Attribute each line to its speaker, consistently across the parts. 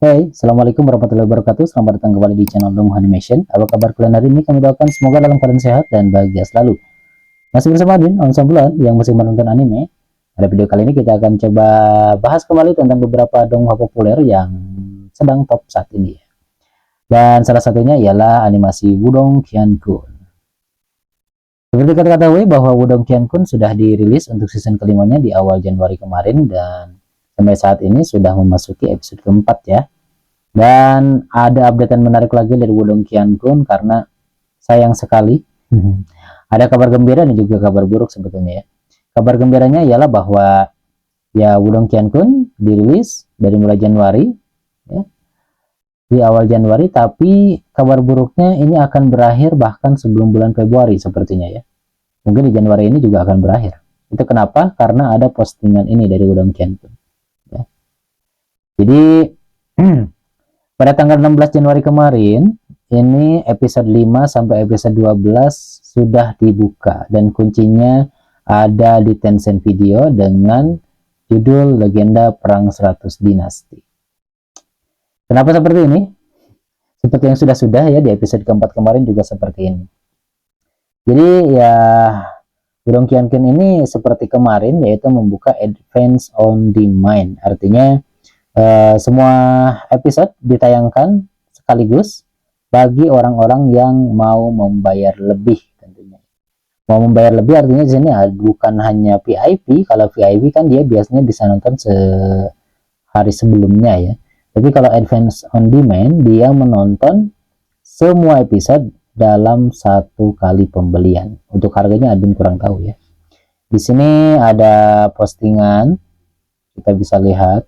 Speaker 1: Hey, Assalamualaikum warahmatullahi wabarakatuh. Selamat datang kembali di channel Donghu Animation. Apa kabar kalian hari ini? Kami doakan semoga dalam keadaan sehat dan bahagia selalu. Masih bersama Adin, Om Sambulan, yang masih menonton anime. Pada video kali ini kita akan coba bahas kembali tentang beberapa donghua populer yang sedang top saat ini. Dan salah satunya ialah animasi Wudong Qiankun. Seperti kita ketahui bahwa Wudong Qiankun sudah dirilis untuk season kelimanya di awal Januari kemarin, dan sampai saat ini sudah memasuki episode keempat ya. Dan ada updatean menarik lagi dari Wudong Qiankun karena sayang sekali ada kabar gembira dan juga kabar buruk sebetulnya ya. Kabar gembiranya ialah bahwa ya Wudong Qiankun dirilis dari mulai Januari ya, di awal Januari, tapi kabar buruknya ini akan berakhir bahkan sebelum bulan Februari sepertinya ya. Mungkin di Januari ini juga akan berakhir. Itu kenapa? Karena ada postingan ini dari Wudong Qiankun ya. Jadi pada tanggal 16 Januari kemarin, ini episode 5 sampai episode 12 sudah dibuka dan kuncinya ada di Tencent Video dengan judul Legenda Perang 100 Dinasti. Kenapa seperti ini? Seperti yang sudah-sudah ya, di episode keempat kemarin juga seperti ini. Jadi ya Wudong Qiankun ini seperti kemarin, yaitu membuka Advance on Demand. Artinya semua episode ditayangkan sekaligus bagi orang-orang yang mau membayar lebih tentunya. Mau membayar lebih artinya di sini bukan hanya VIP. Kalau VIP kan dia biasanya bisa nonton sehari sebelumnya ya. Tapi kalau Advance on Demand dia menonton semua episode dalam satu kali pembelian. Untuk harganya admin kurang tahu ya. Di sini ada postingan, kita bisa lihat.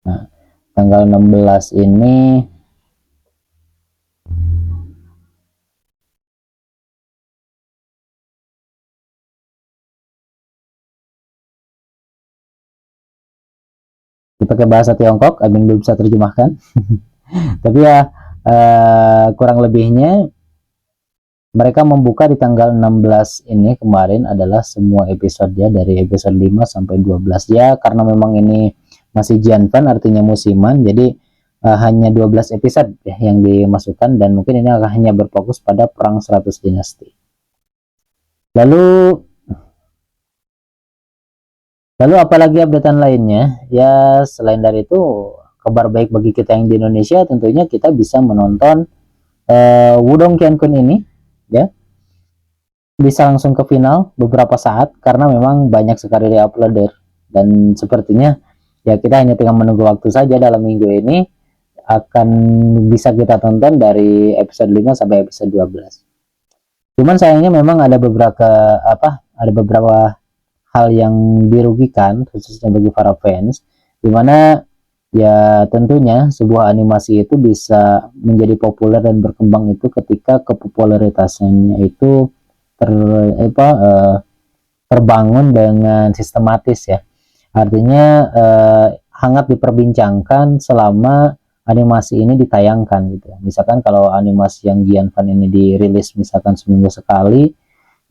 Speaker 1: Nah, tanggal 16 ini dipakai bahasa Tiongkok, admin belum bisa terjemahkan. Tapi ya kurang lebihnya mereka membuka di tanggal 16 ini kemarin adalah semua episode ya, dari episode 5 sampai 12 ya, karena memang ini masih Jianfan artinya musiman, jadi hanya 12 episode ya yang dimasukkan, dan mungkin ini akan hanya berfokus pada perang 100 dinasti. Lalu apalagi updatean lainnya ya, selain dari itu kabar baik bagi kita yang di Indonesia, tentunya kita bisa menonton Wudong Qiankun ini ya, bisa langsung ke final beberapa saat karena memang banyak sekali reuploader, dan sepertinya ya kita hanya tinggal menunggu waktu saja. Dalam minggu ini akan bisa kita tonton dari episode 5 sampai episode 12. Cuman sayangnya memang ada beberapa hal yang dirugikan khususnya bagi para fans, dimana ya tentunya sebuah animasi itu bisa menjadi populer dan berkembang itu ketika kepopularitasnya itu terbangun dengan sistematis ya. Artinya hangat diperbincangkan selama animasi ini ditayangkan gitu. Misalkan kalau animasi yang Gianfan ini dirilis misalkan seminggu sekali,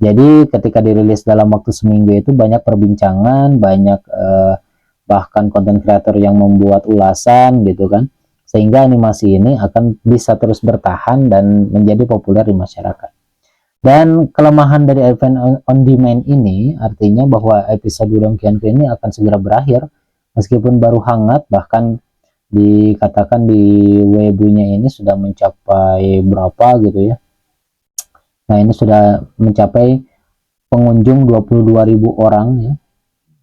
Speaker 1: jadi ketika dirilis dalam waktu seminggu itu banyak perbincangan, banyak bahkan konten kreator yang membuat ulasan gitu kan, sehingga animasi ini akan bisa terus bertahan dan menjadi populer di masyarakat. Dan kelemahan dari event on demand ini artinya bahwa episode Wudong Qiankun ini akan segera berakhir meskipun baru hangat, bahkan dikatakan di Weibo-nya ini sudah mencapai berapa gitu ya. Nah, ini sudah mencapai pengunjung 22.000 orang ya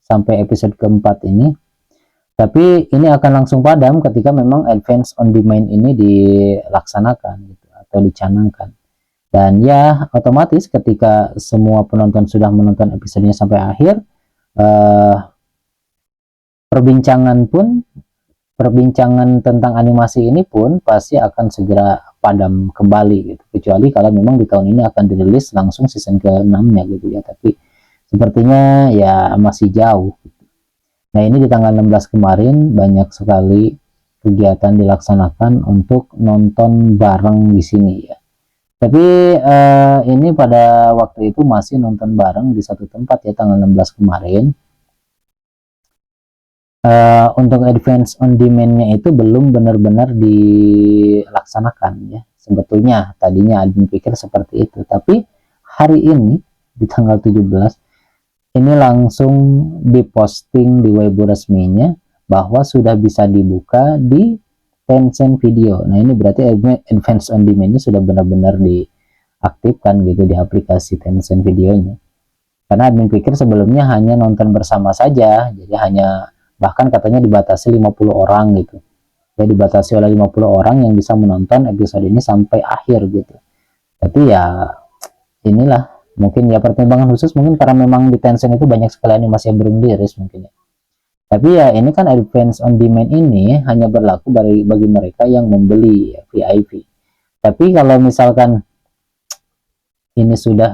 Speaker 1: sampai episode keempat ini. Tapi ini akan langsung padam ketika memang advance on demand ini dilaksanakan gitu, atau dicanangkan. Dan ya otomatis ketika semua penonton sudah menonton episodenya sampai akhir, perbincangan tentang animasi ini pun pasti akan segera padam kembali gitu. Kecuali kalau memang di tahun ini akan dirilis langsung season ke-6-nya gitu ya. Tapi sepertinya ya masih jauh. Nah, ini di tanggal 16 kemarin banyak sekali kegiatan dilaksanakan untuk nonton bareng di sini ya. Tapi ini pada waktu itu masih nonton bareng di satu tempat ya, tanggal 16 kemarin. untuk advance on demand-nya itu belum benar-benar dilaksanakan ya. Sebetulnya tadinya admin pikir seperti itu, tapi hari ini di tanggal 17 ini langsung diposting di Weibo resminya bahwa sudah bisa dibuka di Tencent Video. Nah ini berarti advance on demand-nya sudah benar-benar diaktifkan gitu di aplikasi Tencent Videonya. Karena admin pikir sebelumnya hanya nonton bersama saja, jadi hanya bahkan katanya dibatasi 50 orang gitu. Ya dibatasi oleh 50 orang yang bisa menonton episode ini sampai akhir gitu. Tapi ya inilah mungkin ya pertimbangan khusus mungkin karena memang di Tencent itu banyak sekali animasi yang belum dirilis mungkin ya. Tapi ya ini kan advance on demand ini hanya berlaku bagi mereka yang membeli ya, VIP. Tapi kalau misalkan ini sudah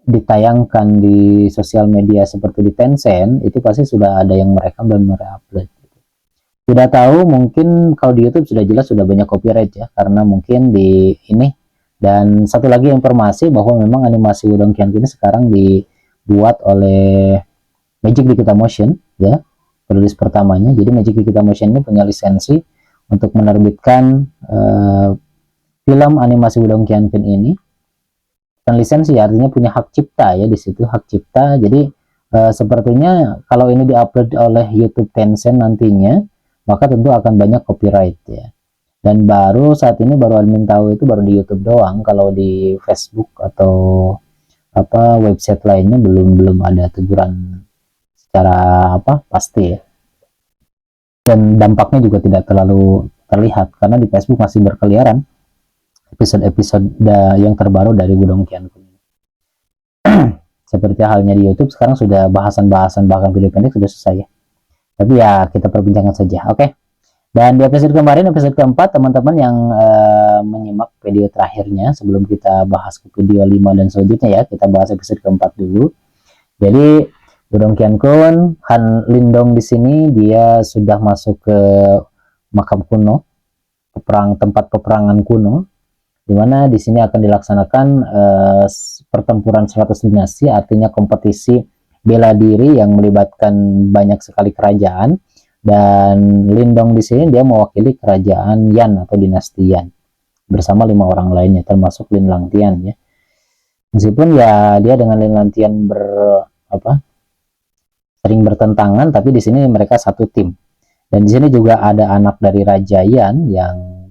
Speaker 1: ditayangkan di sosial media seperti di Tencent, itu pasti sudah ada yang merekam dan mereupload. Tidak tahu mungkin kalau di YouTube sudah jelas sudah banyak copyright ya, karena mungkin di ini. Dan satu lagi informasi bahwa memang animasi Wudong Qianku ini sekarang dibuat oleh Magic Digital Motion ya, penulis pertamanya. Jadi Magic Digital Motion ini punya lisensi untuk menerbitkan film animasi Wudong Qianku ini. Dan lisensi artinya punya hak cipta ya, di situ hak cipta. Jadi sepertinya kalau ini diupload oleh YouTube Tencent nantinya, maka tentu akan banyak copyright ya. Dan baru saat ini baru admin tahu itu baru di YouTube doang. Kalau di Facebook atau apa website lainnya belum ada teguran secara apa pasti ya. Dan dampaknya juga tidak terlalu terlihat karena di Facebook masih berkeliaran episode-episode yang terbaru dari Wudong Qianku. Seperti halnya di YouTube sekarang sudah bahasan-bahasan bahkan video pendek sudah selesai ya. Tapi ya kita perbincangan saja. Oke. Dan di episode kemarin, episode keempat, teman-teman yang menyimak video terakhirnya, sebelum kita bahas ke video 5 dan selanjutnya ya, kita bahas episode keempat dulu. Jadi, Wudong Qianku, Han Lindong di sini, dia sudah masuk ke makam kuno, tempat peperangan kuno, di mana di sini akan dilaksanakan pertempuran 100 dinasti, artinya kompetisi bela diri yang melibatkan banyak sekali kerajaan. Dan Lindong di sini dia mewakili kerajaan Yan atau dinasti Yan bersama 5 orang lainnya termasuk Lin Langtian ya. Meskipun ya dia dengan Lin Langtian sering bertentangan, tapi di sini mereka satu tim. Dan di sini juga ada anak dari Raja Yan yang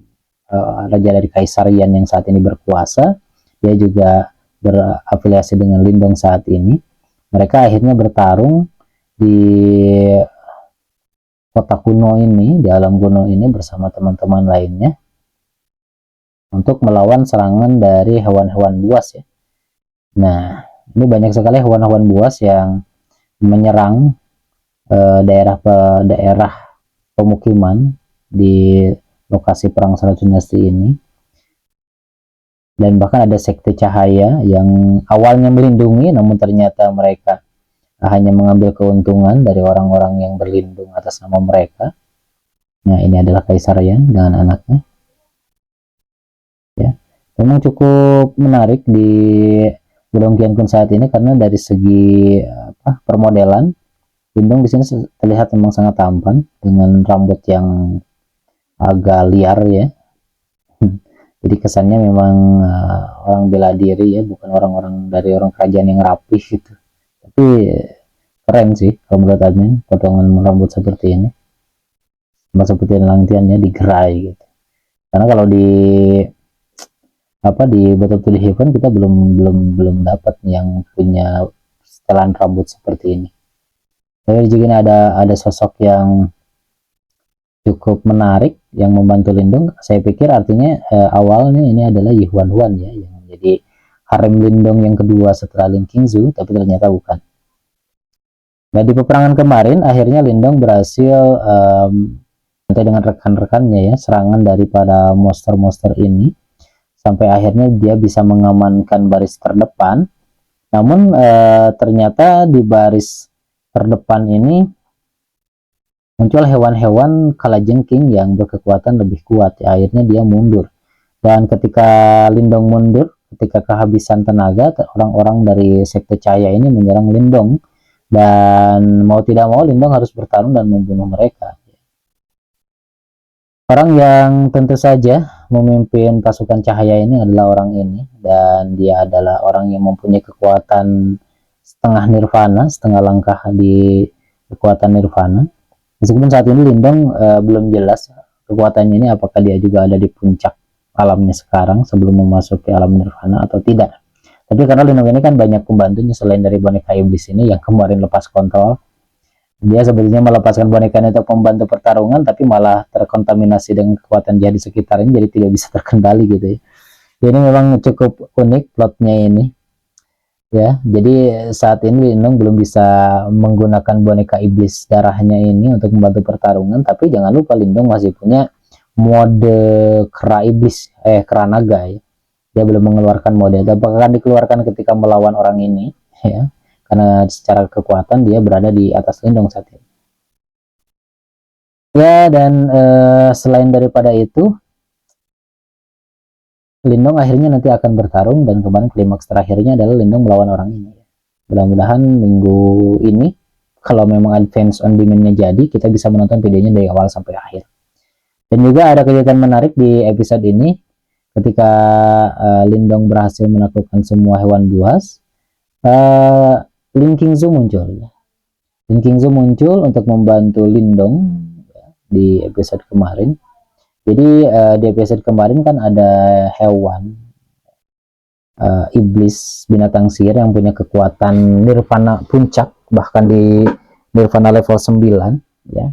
Speaker 1: raja dari Kaisar Yan yang saat ini berkuasa. Dia juga berafiliasi dengan Lindong saat ini. Mereka akhirnya bertarung di kota kuno ini, di alam kuno ini bersama teman-teman lainnya untuk melawan serangan dari hewan-hewan buas ya. Nah, ini banyak sekali hewan-hewan buas yang menyerang daerah pemukiman di lokasi perang 100 dinasti ini. Dan bahkan ada sekte cahaya yang awalnya melindungi, namun ternyata mereka hanya mengambil keuntungan dari orang-orang yang berlindung atas nama mereka. Nah, ini adalah Kaisar Yan dengan anaknya. Ya, memang cukup menarik di Wudong Qianku saat ini karena dari segi permodelan, Lindong di sini terlihat memang sangat tampan dengan rambut yang agak liar ya. Jadi kesannya memang orang bela diri ya, bukan orang-orang dari orang kerajaan yang rapih gitu. Tapi keren sih kalau menurut admin potongan rambut seperti ini, sama seperti Langtiannya digerai gitu. Karena kalau di betul-betul di Heaven kita belum dapat yang punya setelan rambut seperti ini. Jadi jika ada sosok yang cukup menarik yang membantu Lindong, saya pikir artinya awalnya ini adalah Yi Huan ya, yang menjadi harem Lindong yang kedua setelah Lin Qingzu, tapi ternyata bukan. Nah, di peperangan kemarin akhirnya Lindong berhasil dengan rekan-rekannya ya, serangan daripada monster-monster ini sampai akhirnya dia bisa mengamankan baris terdepan. Namun ternyata di baris terdepan ini muncul hewan-hewan kalajengking yang berkekuatan lebih kuat ya, akhirnya dia mundur. Dan ketika Lindong mundur, ketika kehabisan tenaga, orang-orang dari sekte cahaya ini menyerang Lindong dan mau tidak mau Lindong harus bertarung dan membunuh mereka. Orang yang tentu saja memimpin pasukan cahaya ini adalah orang ini, dan dia adalah orang yang mempunyai kekuatan setengah nirvana, setengah langkah di kekuatan nirvana. Meskipun saat ini Lindong belum jelas kekuatannya ini apakah dia juga ada di puncak alamnya sekarang sebelum memasuki alam nirvana atau tidak. Tapi karena Lindong ini kan banyak pembantunya selain dari boneka iblis ini yang kemarin lepas kontrol. Dia sebetulnya melepaskan bonekanya untuk membantu pertarungan, tapi malah terkontaminasi dengan kekuatan jahat di sekitarnya, jadi tidak bisa terkendali gitu ya. Jadi memang cukup unik plotnya ini ya. Jadi saat ini Lindong belum bisa menggunakan boneka iblis darahnya ini untuk membantu pertarungan, tapi jangan lupa Lindong masih punya mode kera iblis, kera naga ya. Dia belum mengeluarkan mode, apakah akan dikeluarkan ketika melawan orang ini ya, karena secara kekuatan dia berada di atas Lindong saat ini ya. Dan selain daripada itu, Lindong akhirnya nanti akan bertarung, dan kemarin klimaks terakhirnya adalah Lindong melawan orang ini. Mudah-mudahan minggu ini kalau memang advance on demand-nya jadi, kita bisa menonton videonya dari awal sampai akhir. Dan juga ada kejutan menarik di episode ini ketika Lindong berhasil menaklukkan semua hewan buas. Lin Qingzu muncul. Lin Qingzu muncul untuk membantu Lindong ya, di episode kemarin. Jadi di episode kemarin kan ada hewan iblis, binatang sihir yang punya kekuatan nirvana puncak, bahkan di nirvana level 9 ya.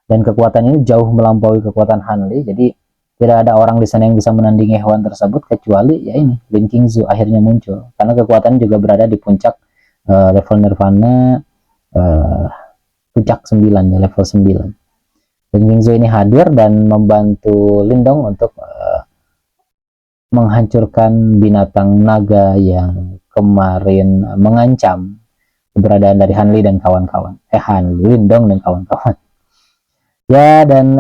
Speaker 1: Dan kekuatannya ini jauh melampaui kekuatan Hanli. Jadi tidak ada orang di sana yang bisa menandingi hewan tersebut kecuali ya ini Lin Qingzu akhirnya muncul, karena kekuatan juga berada di puncak level nirvana puncak 9 ya, level 9. Lin Qingzu ini hadir dan membantu Lindong untuk menghancurkan binatang naga yang kemarin mengancam keberadaan dari Hanli dan kawan-kawan. Lindong dan kawan-kawan. Ya, dan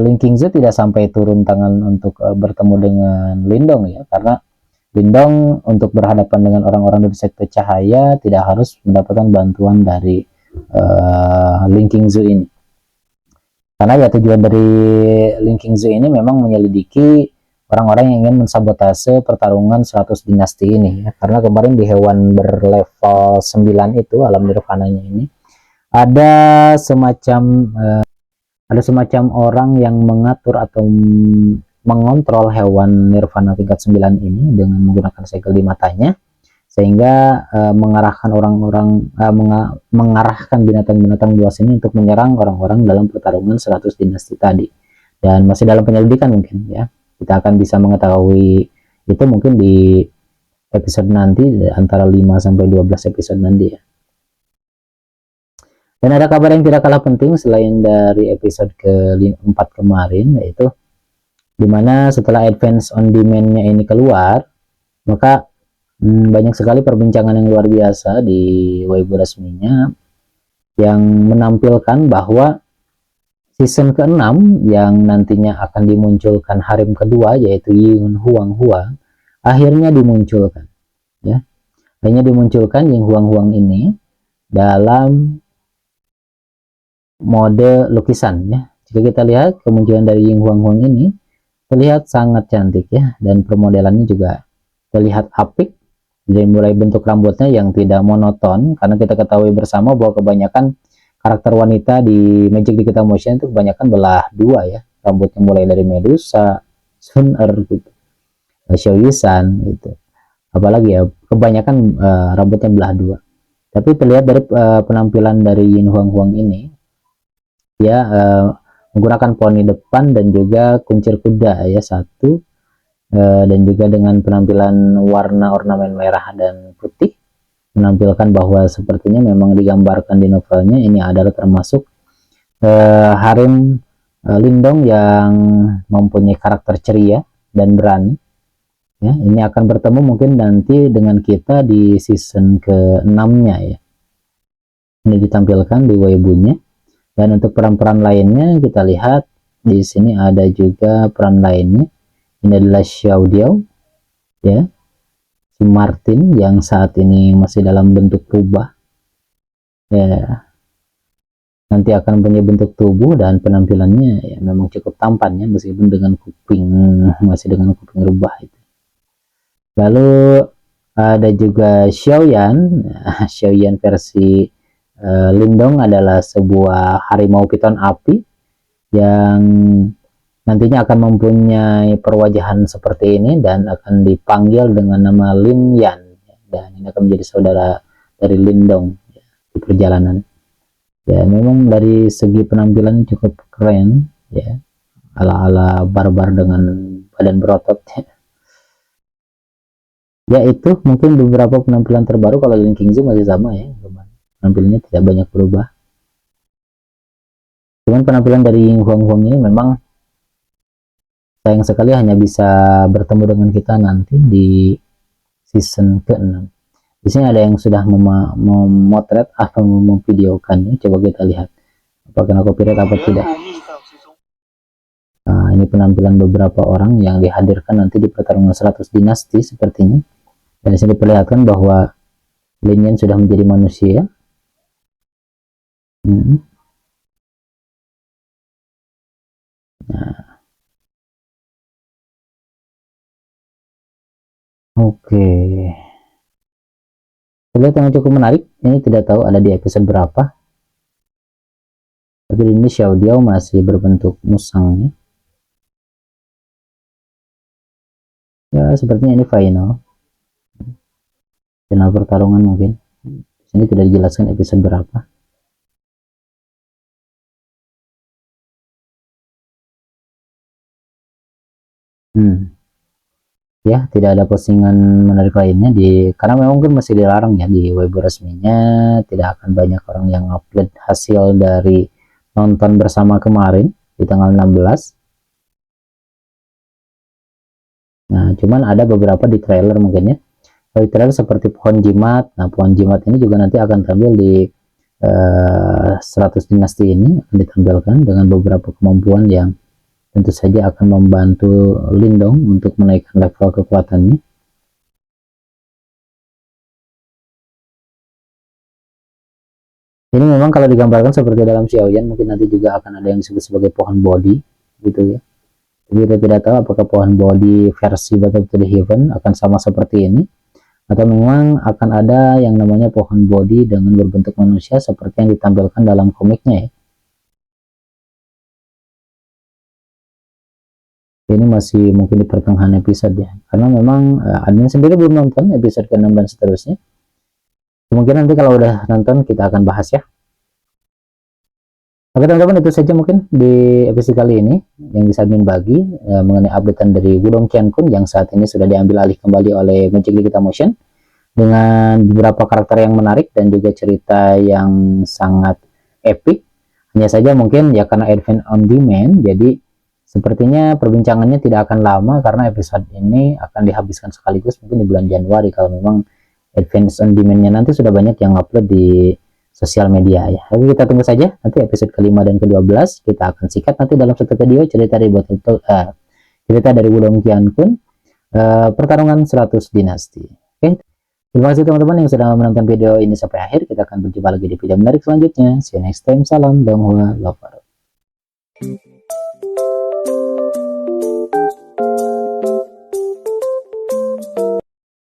Speaker 1: Lin Qingzu tidak sampai turun tangan untuk bertemu dengan Lindong ya, karena Lindong untuk berhadapan dengan orang-orang dari sekte cahaya tidak harus mendapatkan bantuan dari Lin Qingzu ini. Karena ya tujuan dari Lin Qingzu ini memang menyelidiki orang-orang yang ingin mensabotase pertarungan 100 dinasti ini ya. Karena kemarin di hewan berlevel 9 itu, alam nirvananya ini, ada semacam orang yang mengatur atau mengontrol hewan nirvana tingkat 9 ini dengan menggunakan segel di matanya, sehingga mengarahkan binatang-binatang buas ini untuk menyerang orang-orang dalam pertarungan 100 dinasti tadi. Dan masih dalam penyelidikan mungkin ya, kita akan bisa mengetahui itu mungkin di episode nanti, antara 5-12 episode nanti ya. Dan ada kabar yang tidak kalah penting selain dari episode ke-4 kemarin, yaitu dimana setelah advance on demand-nya ini keluar, maka banyak sekali perbincangan yang luar biasa di Weibo resminya yang menampilkan bahwa season ke-6 yang nantinya akan dimunculkan harem kedua, yaitu Yin Huang Huang, akhirnya dimunculkan ya. Akhirnya dimunculkan Yin Huang Huang ini dalam mode lukisan ya. Jika kita lihat kemunculan dari Yin Huang Huang ini terlihat sangat cantik ya, dan permodelannya juga terlihat apik. Dari mulai bentuk rambutnya yang tidak monoton, karena kita ketahui bersama bahwa kebanyakan karakter wanita di Magic the Gathering Motion itu kebanyakan belah dua ya, rambutnya mulai dari Medusa, Sun-Er gitu, Xiaoyu-san gitu, apalagi ya kebanyakan rambutnya belah dua. Tapi terlihat dari penampilan dari Yin Huang Huang ini ya, menggunakan poni depan dan juga kuncir kuda ya satu, dan juga dengan penampilan warna ornamen merah dan putih, menampilkan bahwa sepertinya memang digambarkan di novelnya ini adalah termasuk harem Lindong yang mempunyai karakter ceria dan berani ya. Ini akan bertemu mungkin nanti dengan kita di season ke-6-nya ya, ini ditampilkan di Weibo-nya. Dan untuk peran-peran lainnya kita lihat di sini ada juga peran lainnya. Ini adalah Xiao Diao ya, si Martin yang saat ini masih dalam bentuk rubah ya nanti akan punya bentuk tubuh dan penampilannya ya memang cukup tampan ya, meskipun dengan kuping masih dengan kuping rubah itu. Lalu ada juga Xiaoyan. Xiaoyan versi Lindong adalah sebuah harimau piton api yang nantinya akan mempunyai perwajahan seperti ini dan akan dipanggil dengan nama Lin Yan, dan ini akan menjadi saudara dari Lindong ya, di perjalanan. Ya memang dari segi penampilan cukup keren ya, ala-ala barbar dengan badan berotot ya. Ya itu mungkin beberapa penampilan terbaru. Kalau Lin Kingzhi masih sama ya, penampilannya tidak banyak berubah. Cuman penampilan dari Ying Huang Huang ini memang sayang sekali hanya bisa bertemu dengan kita nanti di season ke-6. Di sini ada yang sudah memotret atau memvideokannya. Coba kita lihat apakah kena copyright apa tidak. Nah, ini penampilan beberapa orang yang dihadirkan nanti di pertarungan 100 dinasti sepertinya. Dan di sini diperlihatkan bahwa Lin Yan sudah menjadi manusia. Nah, oke. Lihat yang cukup menarik. Ini tidak tahu ada di episode berapa. Tapi ini Xiao Diao masih berbentuk musang. Ya, sepertinya ini final pertarungan mungkin. Di sini tidak dijelaskan episode berapa. Ya, tidak ada postingan menarik lainnya karena memang mungkin masih dilarang ya di web resminya. Tidak akan banyak orang yang upload hasil dari nonton bersama kemarin di tanggal 16. Nah, cuman ada beberapa di trailer mungkin ya. Di trailer seperti pohon jimat. Nah, pohon jimat ini juga nanti akan tampil di 100 dinasti ini, akan ditampilkan dengan beberapa kemampuan yang tentu saja akan membantu Lindong untuk menaikkan level kekuatannya. Ini memang kalau digambarkan seperti dalam Xiaoyan, mungkin nanti juga akan ada yang disebut sebagai pohon body gitu ya. Jadi kita tidak tahu apakah pohon body versi Battle to the Heaven akan sama seperti ini, atau memang akan ada yang namanya pohon body dengan berbentuk manusia seperti yang ditampilkan dalam komiknya ya. Ini masih mungkin di pertengahan episode ya, karena memang admin sendiri belum nonton episode ke-6 dan seterusnya. Kemungkinan nanti kalau udah nonton kita akan bahas ya. Oke teman-teman, itu saja mungkin di episode kali ini yang bisa admin bagi mengenai updatean dari Wudong Qiankun yang saat ini sudah diambil alih kembali oleh Magic League Motion dengan beberapa karakter yang menarik dan juga cerita yang sangat epic. Hanya saja mungkin ya karena advance on demand, jadi sepertinya perbincangannya tidak akan lama karena episode ini akan dihabiskan sekaligus mungkin di bulan Januari kalau memang advance on demand-nya nanti sudah banyak yang upload di sosial media ya. Tapi kita tunggu saja nanti episode ke-5 dan ke-12 kita akan sikat nanti dalam satu video cerita dari cerita dari Wudong Qiankun pertarungan 100 dinasti. Oke. Terima kasih teman-teman yang sudah menonton video ini sampai akhir. Kita akan berjumpa lagi di video menarik selanjutnya. See you next time. Salam Donghua Lover.